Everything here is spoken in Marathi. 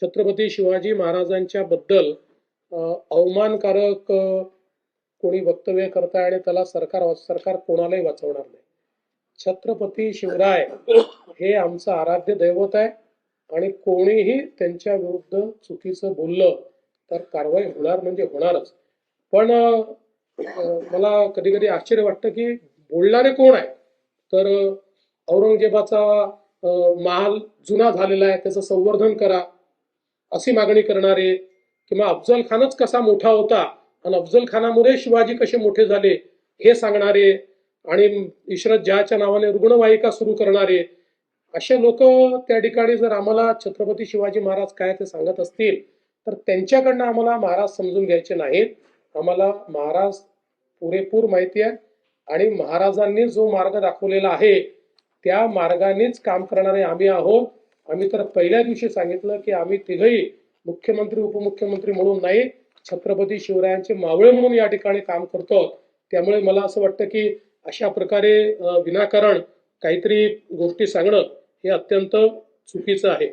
छत्रपती शिवाजी महाराजांच्या बद्दल अवमानकारक कोणी वक्तव्य करताय आणि त्याला सरकार कोणालाही वाचवणार नाही. छत्रपती शिवराय हे आमचं आराध्य दैवत आहे आणि कोणीही त्यांच्या विरुद्ध चुकीचं बोललं तर कारवाई होणार म्हणजे होणारच. पण मला कधी कधी आश्चर्य वाटतं की बोलणारे कोण आहे. तर औरंगजेबाचा महाल जुना झालेला आहे, त्याचं संवर्धन करा अशी मागणी करणारे, किंवा अफजल खानच कसा मोठा होता आणि अफजल खानामुळे शिवाजी कसे मोठे झाले हे सांगणारे, आणि इशरत जहाच्या नावाने रुग्णवाहिका सुरू करणारे असे लोक त्या ठिकाणी जर आम्हाला छत्रपती शिवाजी महाराज काय ते सांगत असतील तर त्यांच्याकडनं आम्हाला महाराज समजून घ्यायचे नाहीत. आम्हाला महाराज पुरेपूर माहिती आहे आणि महाराजांनी जो मार्ग दाखवलेला आहे त्या मार्गानेच काम करणारे आम्ही आहोत. आम्ही तर पहिल्या दिवशी सांगितलं की आम्ही तिघही मुख्यमंत्री उपमुख्यमंत्री म्हणून नाही, छत्रपती शिवरायांचे मावळे म्हणून या ठिकाणी काम करतो. त्यामुळे मला असं वाटतं की अशा प्रकारे विनाकारण काहीतरी गोष्टी सांगणं हे अत्यंत चुकीचं आहे.